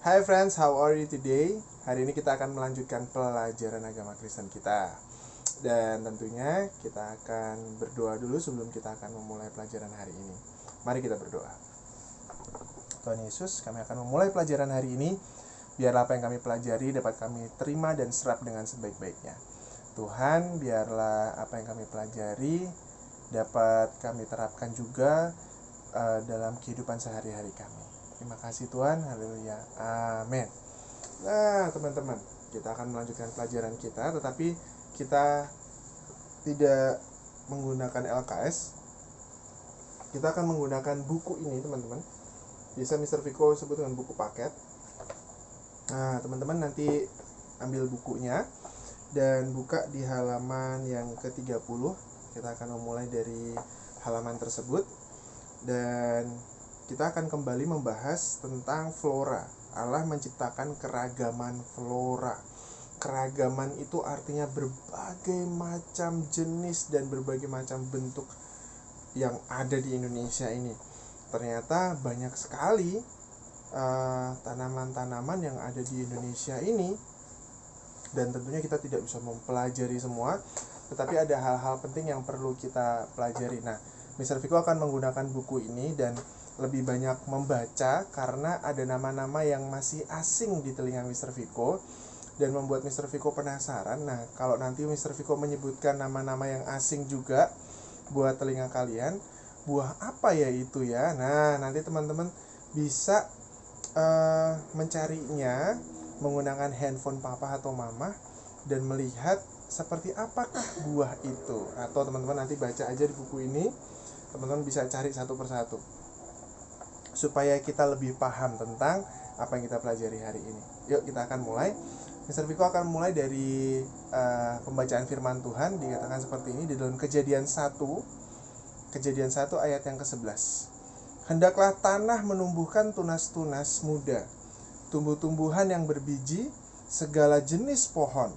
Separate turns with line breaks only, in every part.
Hi friends, how are you today? Hari ini kita akan melanjutkan pelajaran agama Kristen kita. Dan tentunya kita akan berdoa dulu sebelum kita akan memulai pelajaran hari ini. Mari kita berdoa. Tuhan Yesus, kami akan memulai pelajaran hari ini. Biarlah apa yang kami pelajari dapat kami terima dan serap dengan sebaik-baiknya. Tuhan, biarlah apa yang kami pelajari dapat kami terapkan juga dalam kehidupan sehari-hari kami. Terima kasih Tuhan, haleluya, amin. Nah teman-teman, kita akan melanjutkan pelajaran kita, tetapi kita tidak menggunakan LKS. Kita akan menggunakan buku ini teman-teman. Biasa Mr. Viko sebut dengan buku paket. Nah teman-teman nanti ambil bukunya dan buka di halaman yang ke-30. Kita akan memulai dari halaman tersebut. Dan kita akan kembali membahas tentang flora. Allah menciptakan keragaman flora. Keragaman itu artinya berbagai macam jenis dan berbagai macam bentuk yang ada di Indonesia ini. Ternyata banyak sekali tanaman-tanaman yang ada di Indonesia ini. Dan tentunya kita tidak bisa mempelajari semua, tetapi ada hal-hal penting yang perlu kita pelajari. Nah, Mr. Viko akan menggunakan buku ini dan lebih banyak membaca karena ada nama-nama yang masih asing di telinga Mr. Viko dan membuat Mr. Viko penasaran. Nah, kalau nanti Mr. Viko menyebutkan nama-nama yang asing juga buat telinga kalian, buah apa ya itu ya? Nah, nanti teman-teman bisa mencarinya menggunakan handphone papa atau mama dan melihat seperti apakah buah itu. Atau teman-teman nanti baca aja di buku ini, teman-teman bisa cari satu persatu supaya kita lebih paham tentang apa yang kita pelajari hari ini. Yuk kita akan mulai. Mr. Viko akan mulai dari pembacaan firman Tuhan. Dikatakan seperti ini di dalam Kejadian 1 ayat yang ke-11. Hendaklah tanah menumbuhkan tunas-tunas muda, tumbuh-tumbuhan yang berbiji, segala jenis pohon,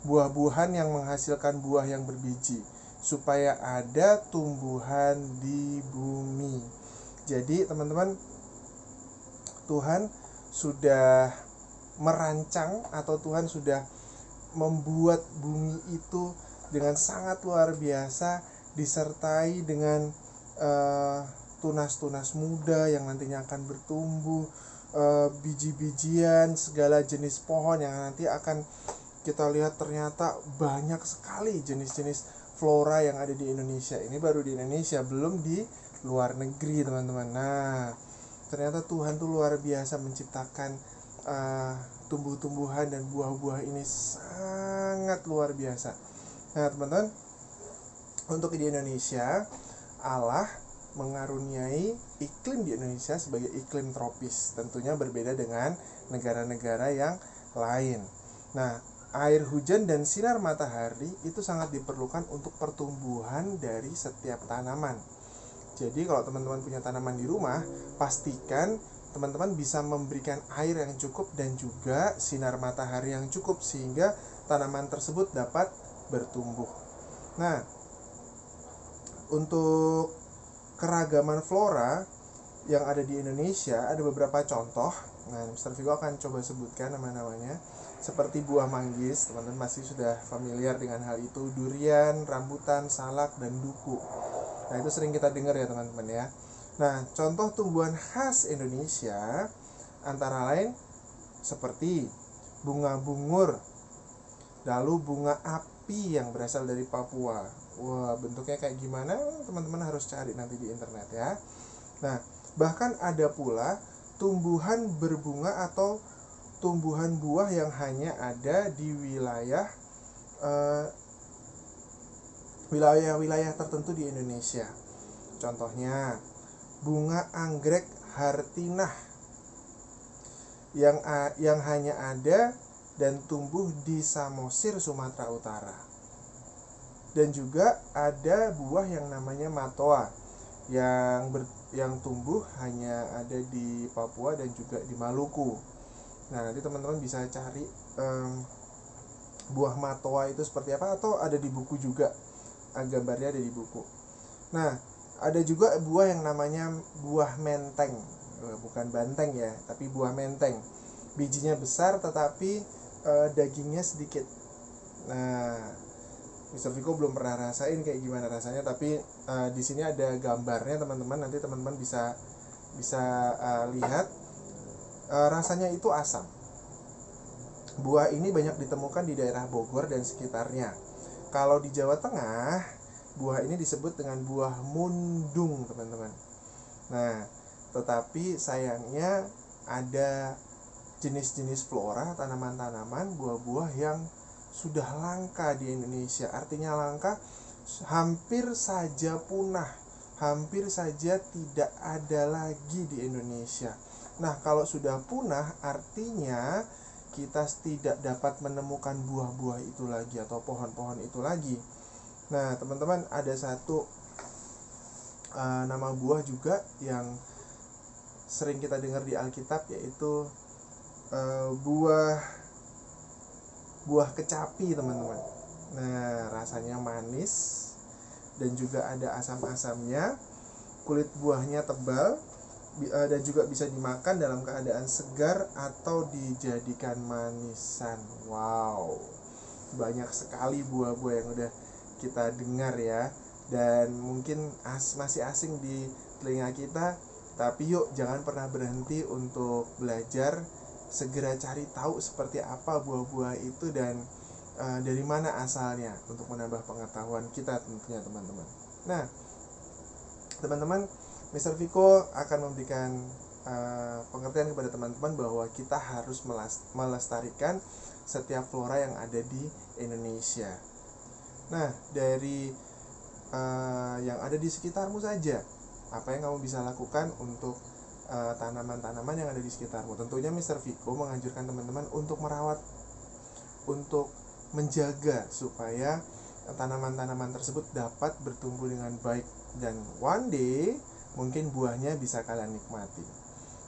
buah-buahan yang menghasilkan buah yang berbiji, supaya ada tumbuhan di bumi. Jadi teman-teman, Tuhan sudah merancang atau Tuhan sudah membuat bumi itu dengan sangat luar biasa, disertai dengan tunas-tunas muda yang nantinya akan bertumbuh, biji-bijian, segala jenis pohon yang nanti akan kita lihat. Ternyata banyak sekali jenis-jenis flora yang ada di Indonesia. Ini baru di Indonesia, belum di luar negeri teman-teman. Nah, ternyata Tuhan tuh luar biasa menciptakan tumbuh-tumbuhan dan buah-buah ini sangat luar biasa. Nah teman-teman, untuk di Indonesia, Allah mengaruniai iklim di Indonesia sebagai iklim tropis. Tentunya berbeda dengan negara-negara yang lain. Nah, air hujan dan sinar matahari itu sangat diperlukan untuk pertumbuhan dari setiap tanaman. Jadi kalau teman-teman punya tanaman di rumah, pastikan teman-teman bisa memberikan air yang cukup dan juga sinar matahari yang cukup sehingga tanaman tersebut dapat bertumbuh. Nah, untuk keragaman flora yang ada di Indonesia ada beberapa contoh. Nah, Mr. Viko akan coba sebutkan nama-namanya. Seperti buah manggis, teman-teman masih sudah familiar dengan hal itu. Durian, rambutan, salak, dan duku. Nah, itu sering kita dengar ya teman-teman ya. Nah, contoh tumbuhan khas Indonesia antara lain seperti bunga bungur, lalu bunga api yang berasal dari Papua. Wah, bentuknya kayak gimana? Teman-teman harus cari nanti di internet ya. Nah, bahkan ada pula tumbuhan berbunga atau tumbuhan buah yang hanya ada di wilayah tertentu di Indonesia. Contohnya bunga anggrek hartinah yang hanya ada dan tumbuh di Samosir, Sumatera Utara. Dan juga ada buah yang namanya matoa yang tumbuh hanya ada di Papua dan juga di Maluku. Nah, nanti teman-teman bisa cari buah matoa itu seperti apa, atau ada di buku juga. Gambarnya ada di buku. Nah, ada juga buah yang namanya buah menteng. Bukan banteng ya, tapi buah menteng. bijinya besar tetapi dagingnya sedikit. Nah, Mister Viko belum pernah rasain kayak gimana rasanya, tapi di sini ada gambarnya teman-teman, nanti teman-teman bisa lihat. Rasanya itu asam. Buah ini banyak ditemukan di daerah Bogor dan sekitarnya. Kalau di Jawa Tengah, buah ini disebut dengan buah mundung, teman-teman. Nah, tetapi sayangnya ada jenis-jenis flora, tanaman-tanaman, buah-buah yang sudah langka di Indonesia. Artinya langka, hampir saja punah, hampir saja tidak ada lagi di Indonesia. Nah, kalau sudah punah artinya kita tidak dapat menemukan buah-buah itu lagi atau pohon-pohon itu lagi. Nah, teman-teman, ada satu nama buah juga yang sering kita dengar di Alkitab, yaitu buah kecapi, teman-teman. Nah, rasanya manis dan juga ada asam-asamnya. Kulit buahnya tebal dan juga bisa dimakan dalam keadaan segar atau dijadikan manisan. Wow, banyak sekali buah-buah yang udah kita dengar ya, dan mungkin masih asing di telinga kita. Tapi yuk, jangan pernah berhenti untuk belajar. Segera cari tahu seperti apa buah-buah itu dan dari mana asalnya, untuk menambah pengetahuan kita tentunya, teman-teman. Nah, teman-teman, Mr. Viko akan memberikan pengertian kepada teman-teman bahwa kita harus melestarikan setiap flora yang ada di Indonesia. Nah, dari yang ada di sekitarmu saja, apa yang kamu bisa lakukan untuk tanaman-tanaman yang ada di sekitarmu? Tentunya Mr. Viko menganjurkan teman-teman untuk merawat, untuk menjaga supaya tanaman-tanaman tersebut dapat bertumbuh dengan baik, dan one day mungkin buahnya bisa kalian nikmati.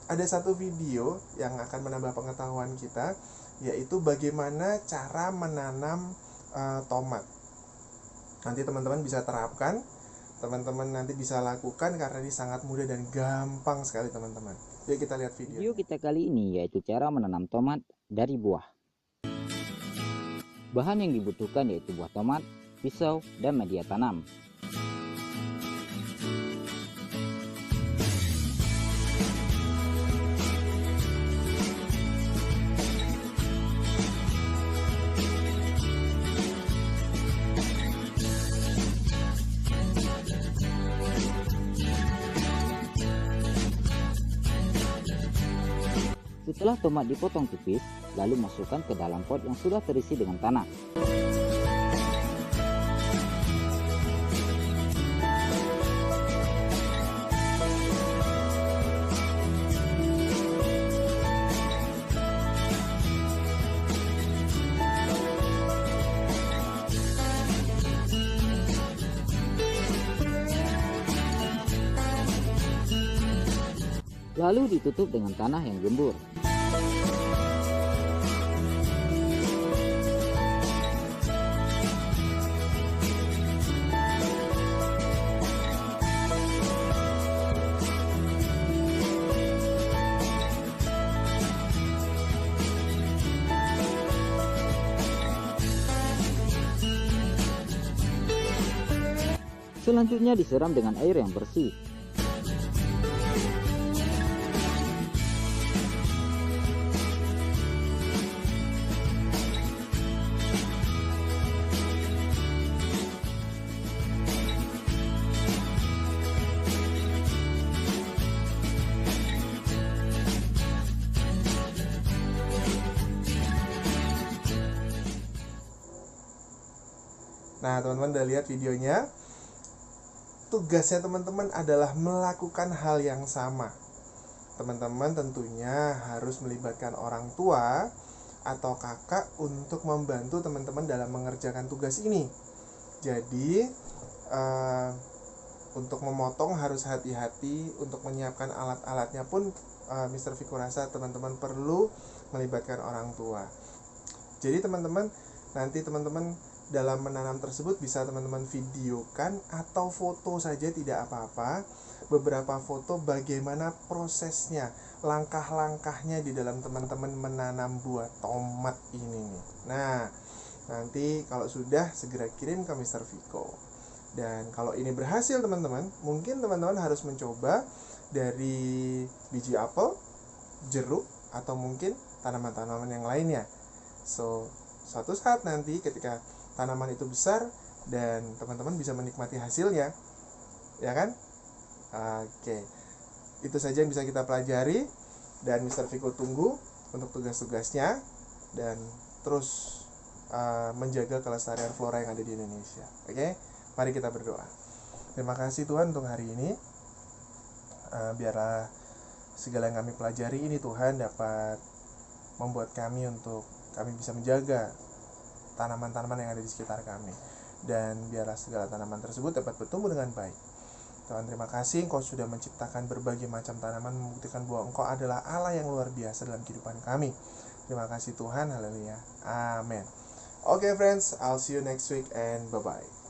Ada satu video yang akan menambah pengetahuan kita, yaitu bagaimana cara menanam tomat. Nanti teman-teman bisa terapkan, teman-teman nanti bisa lakukan karena ini sangat mudah dan gampang sekali, teman-teman. Yuk kita lihat video.
Video kita kali ini yaitu cara menanam tomat dari buah. Bahan yang dibutuhkan yaitu buah tomat, pisau, dan media tanam. Setelah tomat dipotong tipis, lalu masukkan ke dalam pot yang sudah terisi dengan tanah. Lalu ditutup dengan tanah yang gembur. Selanjutnya disiram dengan air yang bersih.
Nah, teman-teman udah lihat videonya. Tugasnya teman-teman adalah melakukan hal yang sama. Teman-teman tentunya harus melibatkan orang tua atau kakak untuk membantu teman-teman dalam mengerjakan tugas ini. Jadi untuk memotong harus hati-hati, untuk menyiapkan alat-alatnya pun Mr. Viko rasa teman-teman perlu melibatkan orang tua. Jadi teman-teman, nanti teman-teman dalam menanam tersebut bisa teman-teman videokan atau foto saja tidak apa-apa. Beberapa foto bagaimana prosesnya, langkah-langkahnya di dalam teman-teman menanam buah tomat ini nih. Nah, nanti kalau sudah segera kirim ke Mr. Viko. Dan kalau ini berhasil teman-teman, mungkin teman-teman harus mencoba dari biji apel, jeruk, atau mungkin tanaman-tanaman yang lainnya. So, suatu saat nanti ketika tanaman itu besar dan teman-teman bisa menikmati hasilnya, ya kan? Oke, itu saja yang bisa kita pelajari, dan Mr. Viko tunggu untuk tugas-tugasnya dan terus menjaga kelestarian flora yang ada di Indonesia. Oke, mari kita berdoa. Terima kasih Tuhan untuk hari ini. Biarlah segala yang kami pelajari ini Tuhan dapat membuat kami bisa menjaga tanaman-tanaman yang ada di sekitar kami, dan biarlah segala tanaman tersebut dapat bertumbuh dengan baik. Tuhan, terima kasih Engkau sudah menciptakan berbagai macam tanaman, membuktikan bahwa Engkau adalah Allah yang luar biasa dalam kehidupan kami. Terima kasih Tuhan, haleluya, amin. Okay friends, I'll see you next week and bye-bye.